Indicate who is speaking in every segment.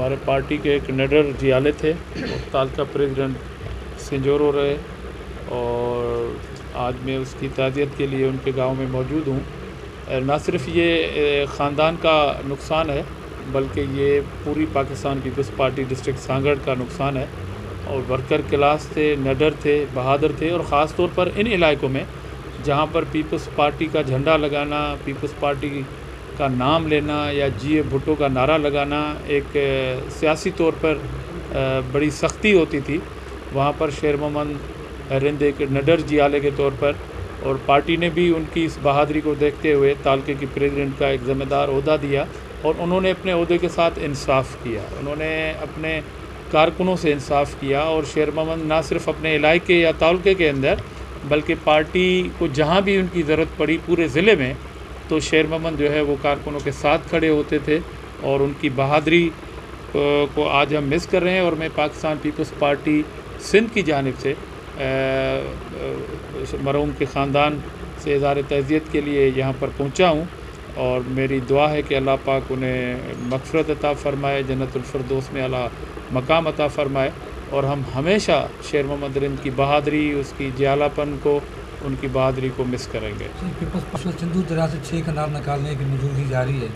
Speaker 1: हमारे पार्टी के एक निडर जियाले थे, ताल का प्रेसिडेंट सिंजोरो रहे, और आज मैं उसकी ताज़ियत के लिए उनके गांव में मौजूद हूँ। ना सिर्फ ये ख़ानदान का नुकसान है, बल्कि ये पूरी Pakistan peoples party district Sanghar का नुकसान है। और वर्कर क्लास थे, निडर थे, बहादुर थे, और ख़ास तौर पर इन इलाकों में जहाँ पर पीपल्स पार्टी का झंडा लगाना, पीपल्स पार्टी का नाम लेना या जी भुट्टो का नारा लगाना एक सियासी तौर पर बड़ी सख्ती होती थी। वहाँ पर शेर मोहम्मद रिंद एक निडर जियाले के तौर पर, और पार्टी ने भी उनकी इस बहादुरी को देखते हुए तालके की प्रेसिडेंट का एक ज़िम्मेदार ओहदा दिया, और उन्होंने अपने ओहदे के साथ इंसाफ किया, उन्होंने अपने कारकुनों से इंसाफ किया। और शेर मोहम्मद ना सिर्फ अपने इलाके या तालके के अंदर, बल्कि पार्टी को जहाँ भी उनकी ज़रूरत पड़ी पूरे ज़िले में, तो शेर मोहम्मद जो है वो कारकुनों के साथ खड़े होते थे, और उनकी बहादुरी को आज हम मिस कर रहे हैं। और मैं पाकिस्तान पीपल्स पार्टी सिंध की जानिब से मरहूम के ख़ानदान से इज़हार तज़ियत के लिए यहाँ पर पहुँचा हूँ, और मेरी दुआ है कि अल्लाह पाक उन्हें मग़फ़िरत अता फ़रमाए, जन्नतुल फ़िरदौस में आला मकाम अता फ़रमाए। और हम हमेशा शेर मोहम्मद रिंद की बहादुरी, उसकी जियालापन को, उनकी बहादुरी को मिस करेंगे।
Speaker 2: सिंधु दरिया से 6 कनाल निकालने की मंजूरी जारी है,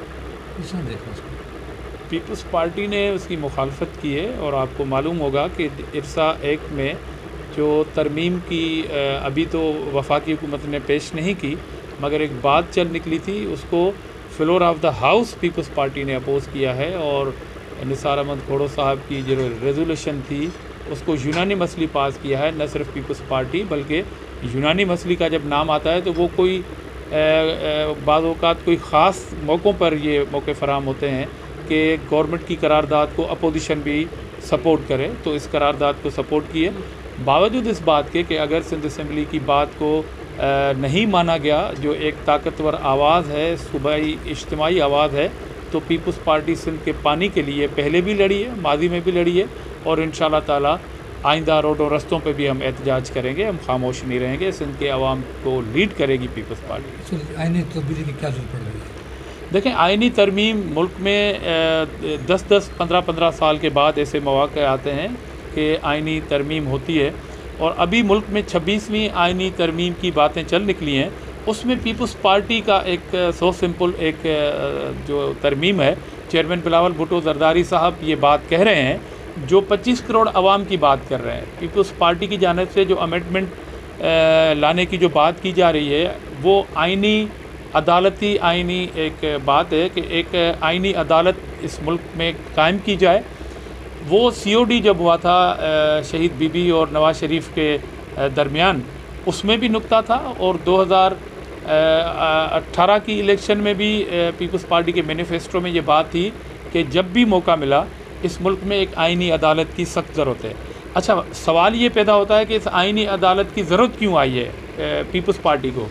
Speaker 2: इसमें देखो उसको।
Speaker 1: पीपल्स पार्टी ने उसकी मुखालफत की है, और आपको मालूम होगा कि इरसा एक्ट में जो तरमीम की अभी तो वफाकी हुकूमत ने पेश नहीं की, मगर एक बात चल निकली थी, उसको floor of the house peoples party ने अपोज़ किया है। और निसार अहमद खोड़ो साहब की जो रेजोल्यूशन थी उसको यूनानी मसली पास किया है। न सिर्फ पीपल्स पार्टी बल्कि यूनानी मसली का जब नाम आता है तो वो कोई बाज़ औक़ात कोई ख़ास मौक़ों पर ये मौके फ़राहम होते हैं कि गवर्नमेंट की करारदाद को अपोजिशन भी सपोर्ट करे, तो इस करारदाद को सपोर्ट किए। बावजूद इस बात के कि अगर सिंध असम्बली की बात को नहीं माना गया, जो एक ताकतवर आवाज़ है, सूबाई इज्तिमाई आवाज़ है, तो पीपल्स पार्टी सिंध के पानी के लिए पहले भी लड़ी है, माजी में भी लड़ी है, और इंशाअल्लाह ताला आइंदा रोडों रस्तों पे भी हम एहतजाज करेंगे, हम खामोश नहीं रहेंगे। सिंध के अवाम को लीड करेगी पीपल्स पार्टी।
Speaker 2: आईनी तरमीम की क्या जरूरत पड़ रही है?
Speaker 1: देखें, आइनी तरमीम मुल्क में 10-10, 15-15 साल के बाद ऐसे मौक़े आते हैं कि आइनी तरमीम होती है, और अभी मुल्क में 26वीं आइनी तरमीम की बातें चल निकली हैं। उसमें पीपल्स पार्टी का एक सो सिंपल एक जो तरमीम है, चेयरमैन बिलावल भुट्टो जरदारी साहब ये बात कह रहे हैं, जो 25 करोड़ आवाम की बात कर रहे हैं। पीपल्स पार्टी की जानिब से जो अमेंडमेंट लाने की जो बात की जा रही है, वो आइनी अदालती आइनी एक बात है कि एक आइनी अदालत इस मुल्क में कायम की जाए। वो COD जब हुआ था शहीद बीबी और नवाज़ शरीफ के दरमियान, उसमें भी नुक्ता था, और 2018 की इलेक्शन में भी पीपल्स पार्टी के मैनिफेस्टो में ये बात थी कि जब भी मौका मिला इस मुल्क में एक आइनी अदालत की सख्त ज़रूरत है। अच्छा, सवाल ये पैदा होता है कि इस आइनी अदालत की ज़रूरत क्यों आई है पीपल्स पार्टी को?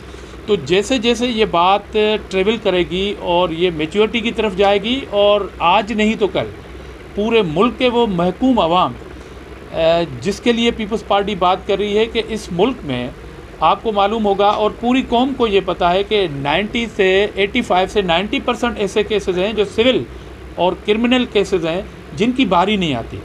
Speaker 1: तो जैसे जैसे ये बात ट्रेवल करेगी और ये मैच्योरिटी की तरफ जाएगी, और आज नहीं तो कल पूरे मुल्क के वो महकूम अवाम जिसके लिए पीपल्स पार्टी बात कर रही है कि इस मुल्क में आपको मालूम होगा, और पूरी कौम को ये पता है कि 85 से 90% ऐसे केसेस हैं जो सिविल और क्रिमिनल केसेस हैं जिनकी बारी नहीं आती।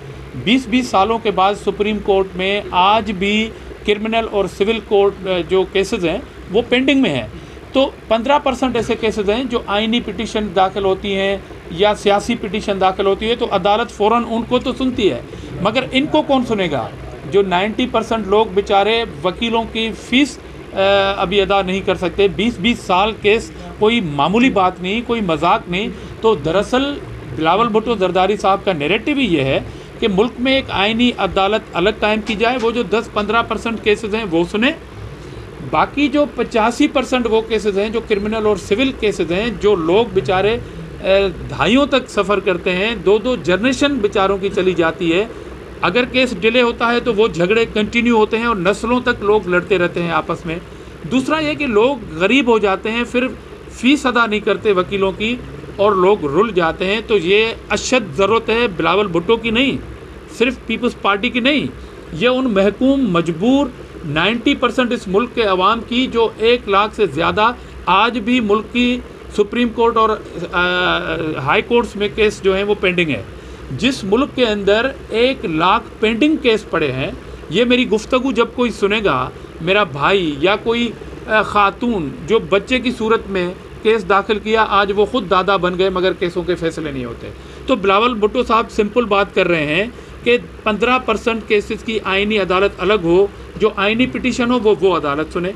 Speaker 1: 20-20 सालों के बाद सुप्रीम कोर्ट में आज भी क्रिमिनल और सिविल कोर्ट जो केसेस हैं वो पेंडिंग में हैं। तो 15% ऐसे केसेस हैं जो आइनी पिटीशन दाखिल होती हैं या सियासी पिटीशन दाखिल होती है, तो अदालत फ़ौरन उनको तो सुनती है, मगर इनको कौन सुनेगा? जो 90% लोग बेचारे वकीलों की फ़ीस अभी अदा नहीं कर सकते। 20-20 साल केस कोई मामूली बात नहीं, कोई मजाक नहीं। तो दरअसल बिलावल भुट्टो जरदारी साहब का नैरेटिव ही ये है कि मुल्क में एक आइनी अदालत अलग कायम की जाए, वो जो 10-15% केसेस हैं वो सुने, बाकी जो 85% वो केसेस हैं जो क्रिमिनल और सिविल केसेस हैं, जो लोग बेचारे दहाइयों तक सफ़र करते हैं, 2-2 जनरेशन बेचारों की चली जाती है। अगर केस डिले होता है तो वो झगड़े कंटिन्यू होते हैं और नस्लों तक लोग लड़ते रहते हैं आपस में। दूसरा ये कि लोग गरीब हो जाते हैं, फिर फ़ीस अदा नहीं करते वकीलों की, और लोग रुल जाते हैं। तो ये अशद ज़रूरत है बिलावल भुट्टो की नहीं, सिर्फ पीपल्स पार्टी की नहीं, ये उन महकूम मजबूर 90% इस मुल्क के अवाम की, जो 1 लाख से ज़्यादा आज भी मुल्क की सुप्रीम कोर्ट और हाई कोर्ट्स में केस जो हैं वो पेंडिंग है। जिस मुल्क के अंदर 1 लाख पेंडिंग केस पड़े हैं, ये मेरी गुफ्तगू जब कोई सुनेगा, मेरा भाई या कोई ख़ातून जो बच्चे की सूरत में केस दाखिल किया, आज वो ख़ुद दादा बन गए मगर केसों के फैसले नहीं होते। तो बिलावल भुट्टो साहब सिंपल बात कर रहे हैं कि 15% केसेस की आइनी अदालत अलग हो, जो आइनी पिटीशन हो वो अदालत सुने,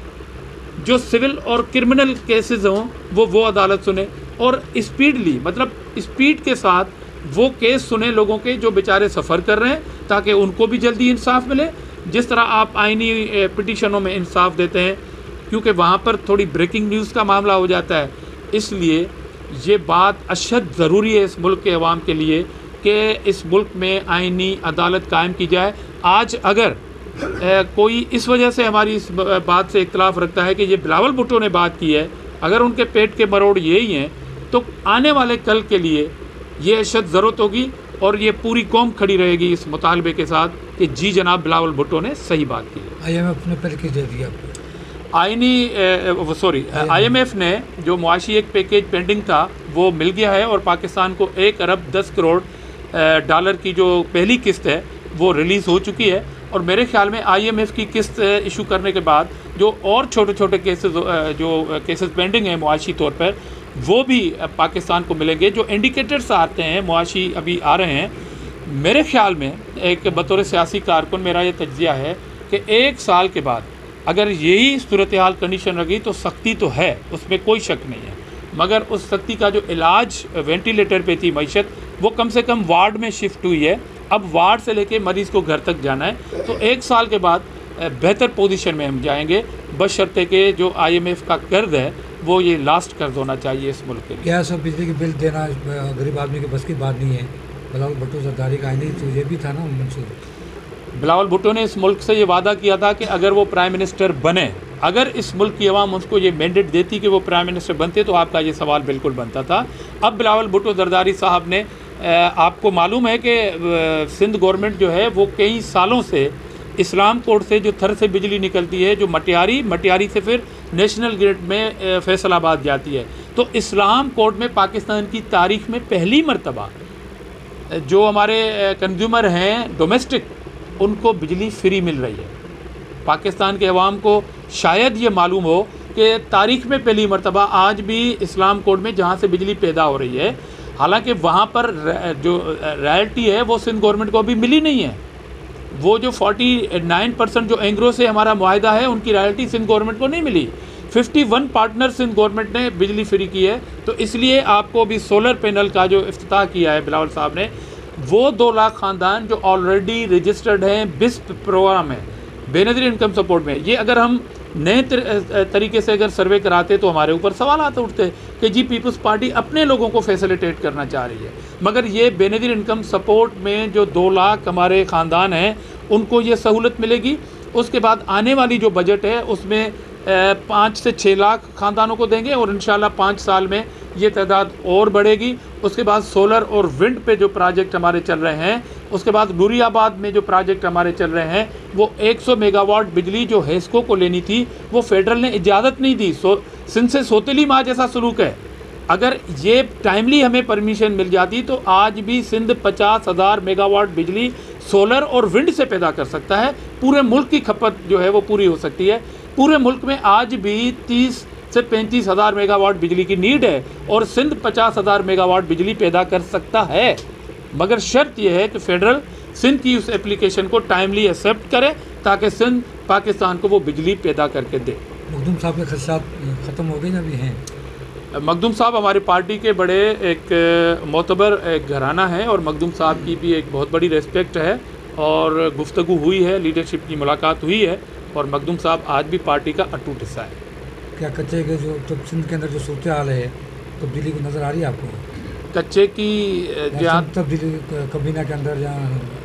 Speaker 1: जो सिविल और क्रिमिनल केसेस हों वो अदालत सुने, और स्पीडली मतलब स्पीड के साथ वो केस सुने लोगों के जो बेचारे सफ़र कर रहे हैं, ताकि उनको भी जल्दी इंसाफ मिले। जिस तरह आप आइनी पिटीशनों में इंसाफ देते हैं, क्योंकि वहाँ पर थोड़ी ब्रेकिंग न्यूज़ का मामला हो जाता है, इसलिए ये बात अशद ज़रूरी है इस मुल्क के अवाम के लिए कि इस मुल्क में आइनी अदालत कायम की जाए। आज अगर कोई इस वजह से हमारी इस बात से इख्तलाफ रखता है कि ये बिलावल भुट्टो ने बात की है, अगर उनके पेट के मरोड़ यही हैं, तो आने वाले कल के लिए ये अशद ज़रूरत होगी और ये पूरी कौम खड़ी रहेगी इस मुतालबे के साथ कि जी जनाब बिलावल भुट्टो ने सही बात की है।
Speaker 2: IMF ने पैकेज दे दिया
Speaker 1: IMF ने जो मुआशी एक पैकेज पेंडिंग था वो मिल गया है और पाकिस्तान को 1 अरब 10 करोड़ डॉलर की जो पहली किस्त है वो रिलीज़ हो चुकी है। और मेरे ख्याल में IMF की किस्त इशू करने के बाद जो और छोटे छोटे केसेस पेंडिंग हैं मुआशी तौर पर, वो भी पाकिस्तान को मिलेंगे। जो इंडिकेटर्स आते हैं मुआशी अभी आ रहे हैं, मेरे ख्याल में एक बतौर सियासी कारकुन मेरा ये तज्जिया है कि 1 साल के बाद अगर यही सूरत हाल कंडीशन रही तो सख्ती तो है, उसमें कोई शक नहीं है, मगर उस सख्ती का जो इलाज वेंटिलेटर पे थी मैशत, वो कम से कम वार्ड में शिफ्ट हुई है। अब वार्ड से लेके मरीज़ को घर तक जाना है, तो 1 साल के बाद बेहतर पोजीशन में हम जाएंगे, बशर्ते के जो IMF का कर्ज है वो ये लास्ट कर्ज होना चाहिए इस मुल्क के लिए।
Speaker 2: क्या सब बिजली के बिल देना गरीब आदमी के बस की बात नहीं है। बिलावल भुट्टो जरदारी का आईनी तो ये भी था ना मंसूर।
Speaker 1: बिलावल भुट्टो ने इस मुल्क से ये वादा किया था कि अगर वो प्राइम मिनिस्टर बने, अगर इस मुल्क की आवाम उसको ये मैंडेट देती कि वो प्राइम मिनिस्टर बनते, तो आपका ये सवाल बिल्कुल बनता था। अब बिलावल भुट्टो जरदारी साहब ने, आपको मालूम है कि सिंध गवर्नमेंट जो है वो कई सालों से इस्लाम कोर्ट से जो थर से बिजली निकलती है, जो मटियारी से फिर नेशनल ग्रिड में फैसलाबाद जाती है, तो इस्लाम कोर्ट में पाकिस्तान की तारीख में पहली मरतबा जो हमारे कंज्यूमर हैं डोमेस्टिक, उनको बिजली फ्री मिल रही है। पाकिस्तान के अवाम को शायद ये मालूम हो कि तारीख में पहली मरतबा आज भी इस्लाम कोर्ट में जहाँ से बिजली पैदा हो रही है, हालांकि वहाँ पर जो रॉयल्टी है वो सिंध गवर्नमेंट को अभी मिली नहीं है। वो जो 49% जो एंग्रो से हमारा मुआहिदा है, उनकी रॉयल्टी सिंध गवर्नमेंट को नहीं मिली। 51 पार्टनर सिंध गवर्नमेंट ने बिजली फ्री की है। तो इसलिए आपको अभी सोलर पैनल का जो इफ्तिताह किया है बिलावल साहब ने, वो 2 लाख ख़ानदान जो ऑलरेडी रजिस्टर्ड हैं बिस्प प्रोग्राम है, बेनज़ीर इनकम सपोर्ट में, ये अगर हम नए तरीके से अगर सर्वे कराते तो हमारे ऊपर सवाल आते उठते कि जी पीपल्स पार्टी अपने लोगों को फैसिलिटेट करना चाह रही है, मगर ये बेनज़ीर इनकम सपोर्ट में जो 2 लाख हमारे ख़ानदान हैं उनको ये सहूलत मिलेगी। उसके बाद आने वाली जो बजट है उसमें 5 से 6 लाख ख़ानदानों को देंगे और इंशाल्लाह 5 साल में ये तादाद और बढ़ेगी। उसके बाद सोलर और विंड पे जो प्रोजेक्ट हमारे चल रहे हैं, उसके बाद नूरियाबाद में जो प्रोजेक्ट हमारे चल रहे हैं, वो 100 मेगावाट बिजली जो हेस्को को लेनी थी वो फेडरल ने इजाज़त नहीं दी। सिंध से सोतेली माँ जैसा सलूक है। अगर ये टाइमली हमें परमिशन मिल जाती तो आज भी सिंध 50,000 मेगावाट बिजली सोलर और विंड से पैदा कर सकता है। पूरे मुल्क की खपत जो है वो पूरी हो सकती है। पूरे मुल्क में आज भी 30 से 35,000 मेगावाट बिजली की नीड है और सिंध 50,000 मेगावाट बिजली पैदा कर सकता है, मगर शर्त यह है कि फेडरल सिंध की उस एप्लीकेशन को टाइमली एक्सेप्ट करे ताकि सिंध पाकिस्तान को वो बिजली पैदा करके दे।
Speaker 2: मखदूम साहब के खदशात ख़त्म हो गए या भी हैं?
Speaker 1: मखदूम साहब हमारी पार्टी के बड़े एक मोतबर एक घराना है और मखदूम साहब की भी एक बहुत बड़ी रेस्पेक्ट है और गुफ्तगू हुई है, लीडरशिप की मुलाकात हुई है और मखदूम साहब आज भी पार्टी का अटूट हिस्सा है।
Speaker 2: क्या कच्चे के जो सिंध के अंदर जो सूरत हाल है तब्दीली को नज़र आ रही है आपको?
Speaker 1: कच्चे की
Speaker 2: तब्दीली काबीना के अंदर या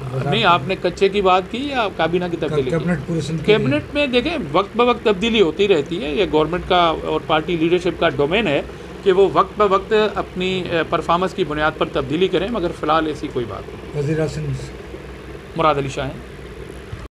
Speaker 1: नहीं, आपने कच्चे की बात की या काबीना की तब्दीली?
Speaker 2: कैबिनेट पूरे सिंध
Speaker 1: कैबिनेट में देखें वक्त ब वक्त तब्दीली होती रहती है। ये गवर्नमेंट का और पार्टी लीडरशिप का डोमेन है कि वो वक्त ब वक्त अपनी परफॉर्मेंस की बुनियाद पर तब्दीली करें, मगर फ़िलहाल ऐसी कोई बात नहीं।
Speaker 2: वज़ीर-ए-आज़म
Speaker 1: मुराद अली शाह हैं।